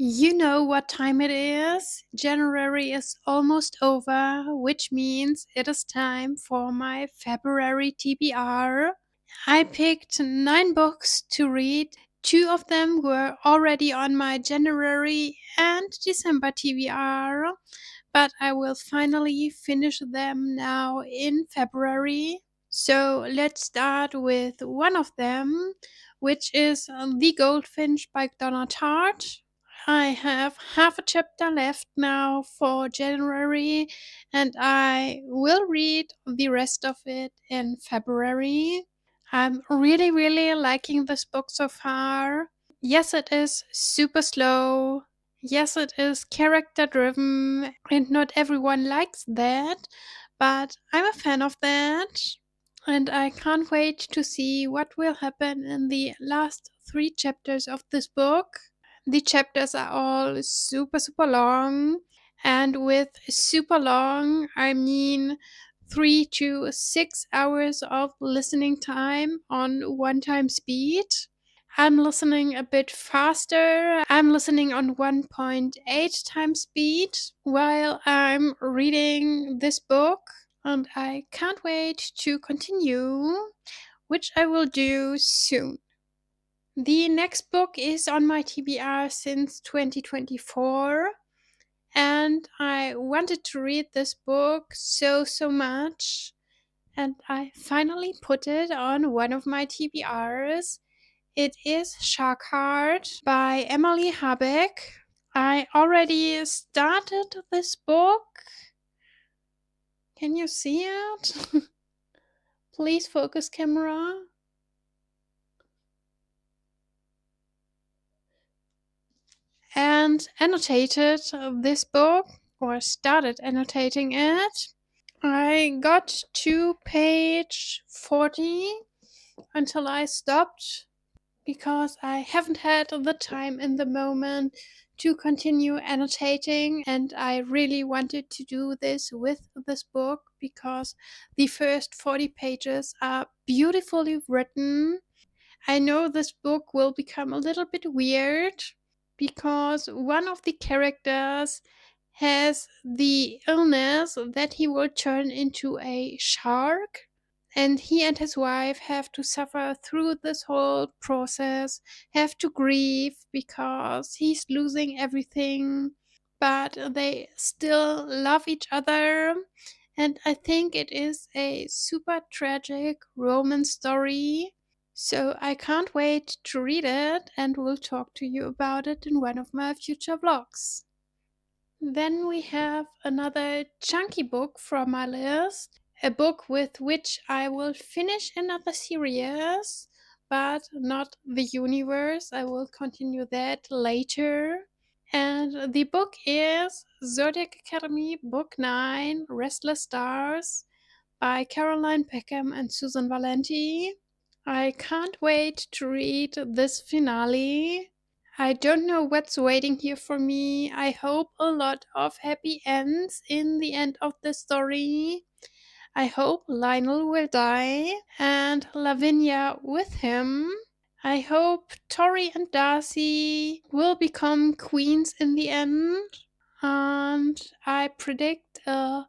You know what time it is? January is almost over, which means it is time for my February TBR. I picked 9 books to read. Two of them were already on my January and December TBR, but I will finally finish them now in February. So let's start with one of them, which is The Goldfinch by Donna Tartt. I have half a chapter left now for January, and I will read the rest of it in February. I'm really, really liking this book so far. Yes, it is super slow. Yes, it is character driven, and not everyone likes that, but I'm a fan of that. And I can't wait to see what will happen in the last 3 chapters of this book. The chapters are all super, super long. And with super long, I mean 3 to 6 hours of listening time on one time speed. I'm listening a bit faster. I'm listening on 1.8 times speed while I'm reading this book. And I can't wait to continue, which I will do soon. The next book is on my TBR since 2024, and I wanted to read this book so, so much, and I finally put it on one of my TBRs. It is Shark Heart by Emily Habeck. I already started this book. Can you see it? Please focus camera. And annotated this book, or started annotating it. I got to page 40 until I stopped because I haven't had the time in the moment to continue annotating, and I really wanted to do this with this book because the first 40 pages are beautifully written. I know this book will become a little bit weird because one of the characters has the illness that he will turn into a shark, and he and his wife have to suffer through this whole process, have to grieve because he's losing everything, but they still love each other. And I think it is a super tragic romance story. So I can't wait to read it and will talk to you about it in one of my future vlogs. Then we have another chunky book from my list, a book with which I will finish another series, but not the universe. I will continue that later. And the book is Zodiac Academy Book 9 Restless Stars by Caroline Peckham and Susan Valenti. I can't wait to read this finale. I don't know what's waiting here for me. I hope a lot of happy ends in the end of the story. I hope Lionel will die and Lavinia with him. I hope Tori and Darcy will become queens in the end. And I predict a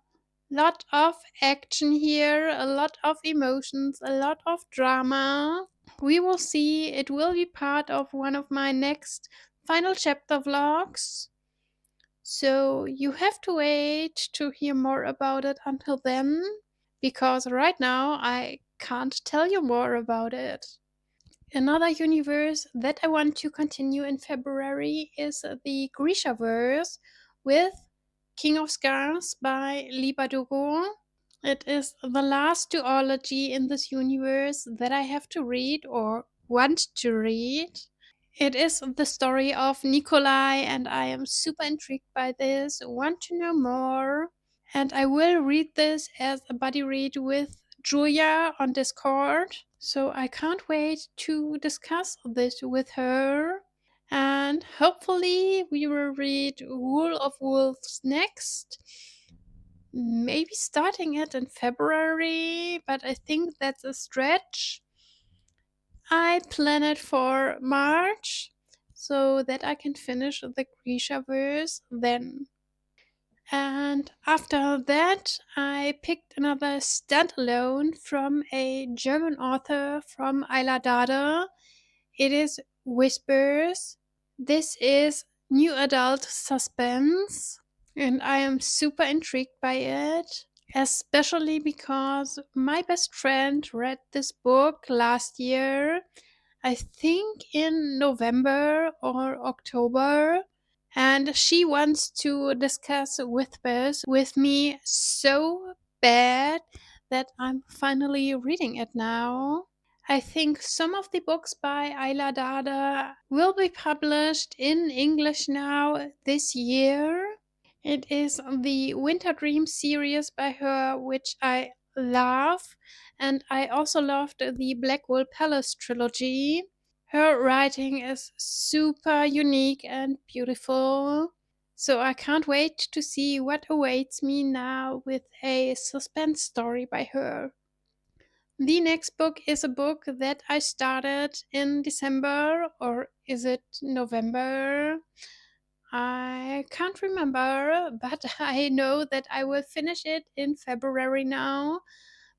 lot of action here, a lot of emotions, a lot of drama. We will see. It will be part of one of my next final chapter vlogs. So you have to wait to hear more about it until then, because right now I can't tell you more about it. Another universe that I want to continue in February is the Grishaverse with King of Scars by Lee Bardugo. It is the last duology in this universe that I have to read or want to read. It is the story of Nikolai, and I am super intrigued by this, want to know more. And I will read this as a buddy read with Julia on Discord. So I can't wait to discuss this with her. And hopefully, we will read Rule of Wolves next. Maybe starting it in February, but I think that's a stretch. I plan it for March. so that I can finish the Grisha verse then. And after that, I picked another standalone from a German author from Ayla Dada. It is Whispers. This is new adult suspense, and I am super intrigued by it, especially because my best friend read this book last year, I think in November or October, and she wants to discuss Whispers with me so bad that I'm finally reading it now. I think some of the books by Ayla Dada will be published in English now this year. It is the Winter Dream series by her, which I love, and I also loved the Blackwell Palace trilogy. Her writing is super unique and beautiful, so I can't wait to see what awaits me now with a suspense story by her. The next book is a book that I started in December, or is it November? I can't remember, but I know that I will finish it in February now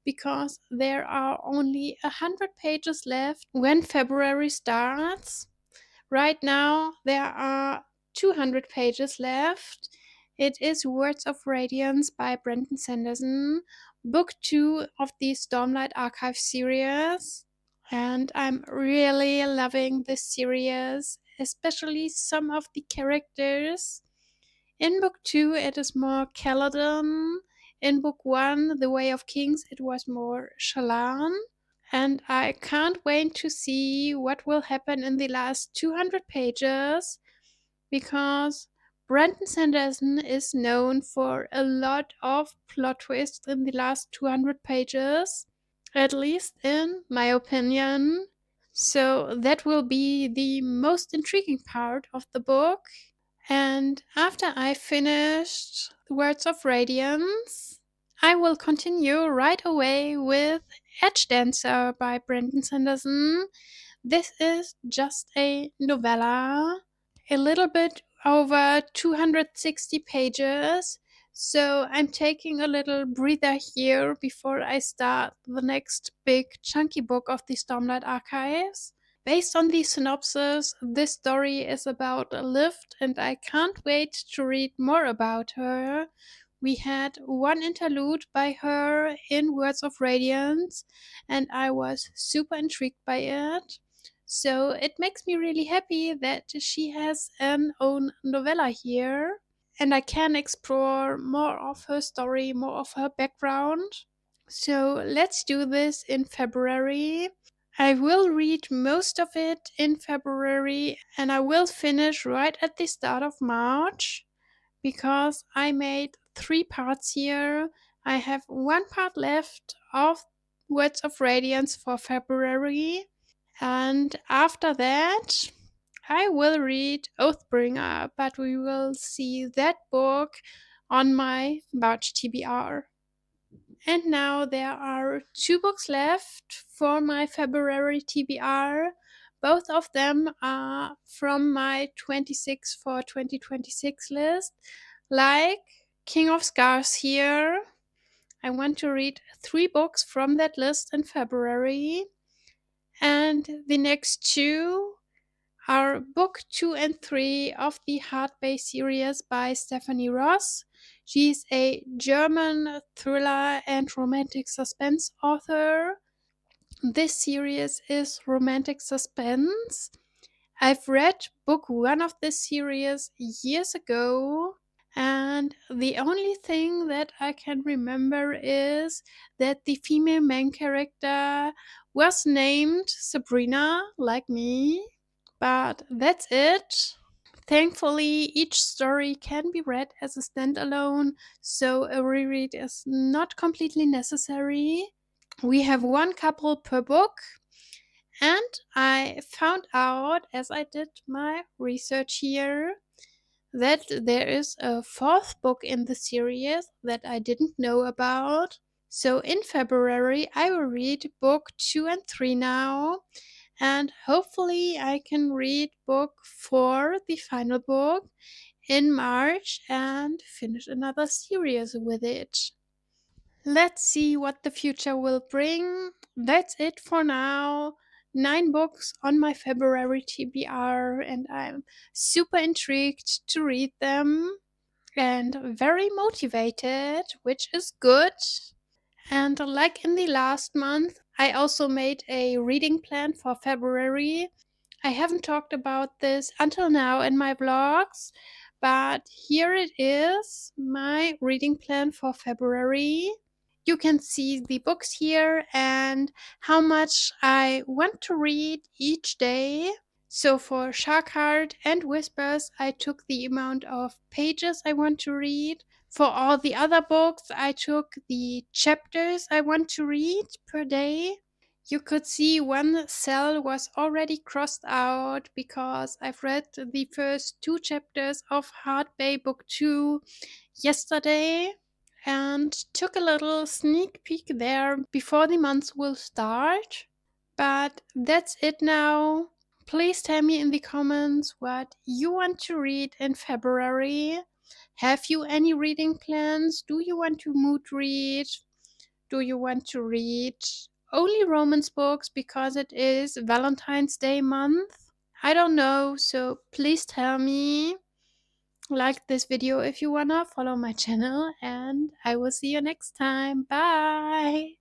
because there are only 100 pages left when February starts. Right now, there are 200 pages left. It is Words of Radiance by Brandon Sanderson, book 2 of the Stormlight Archive series. And I'm really loving this series, especially some of the characters. In book 2, it is more Caledon. In book 1, The Way of Kings, it was more Shallan. And I can't wait to see what will happen in the last 200 pages because Brandon Sanderson is known for a lot of plot twists in the last 200 pages, at least in my opinion. So that will be the most intriguing part of the book. And after I finished Words of Radiance, I will continue right away with Edge Dancer by Brandon Sanderson. This is just a novella, a little bit over 260 pages. So I'm taking a little breather here before I start the next big chunky book of the Stormlight Archives. Based on the synopsis, this story is about Liv, and I can't wait to read more about her. We had one interlude by her in Words of Radiance, and I was super intrigued by it. So it makes me really happy that she has an own novella here, and I can explore more of her story, more of her background. So let's do this in February. I will read most of it in February and I will finish right at the start of March because I made 3 parts here. I have 1 part left of Words of Radiance for February, and after that, I will read Oathbringer, but we will see that book on my March TBR. And now there are 2 books left for my February TBR. Both of them are from my 26 for 2026 list, like King of Scars here. I want to read 3 books from that list in February. And the next 2 are book 2 and 3 of the Hard Bay series by Stephanie Ross. She's a German thriller and romantic suspense author. This series is romantic suspense. I've read book 1 of this series years ago, and the only thing that I can remember is that the female main character was named Sabrina, like me. But that's it. Thankfully, each story can be read as a standalone, so a reread is not completely necessary. We have 1 couple per book, and I found out as I did my research here that there is a 4th book in the series that I didn't know about. So in February, I will read book 2 and 3 now. and hopefully I can read book 4, the final book, in March and finish another series with it. Let's see what the future will bring. That's it for now. 9 books on my February TBR, and I'm super intrigued to read them and very motivated, which is good. And like in the last month, I also made a reading plan for February. I haven't talked about this until now in my vlogs, but here it is, my reading plan for February. You can see the books here and how much I want to read each day. So for Shark Heart and Whispers, I took the amount of pages I want to read. For all the other books, I took the chapters I want to read per day. You could see one cell was already crossed out because I've read the first 2 chapters of Heart Bay Book 2 yesterday and took a little sneak peek there before the month will start. But that's it now. Please tell me in the comments what you want to read in February. Have you any reading plans? Do you want to mood read? Do you want to read only romance books because it is Valentine's Day month? I don't know, so please tell me. Like this video if you wanna, follow my channel, and I will see you next time. Bye!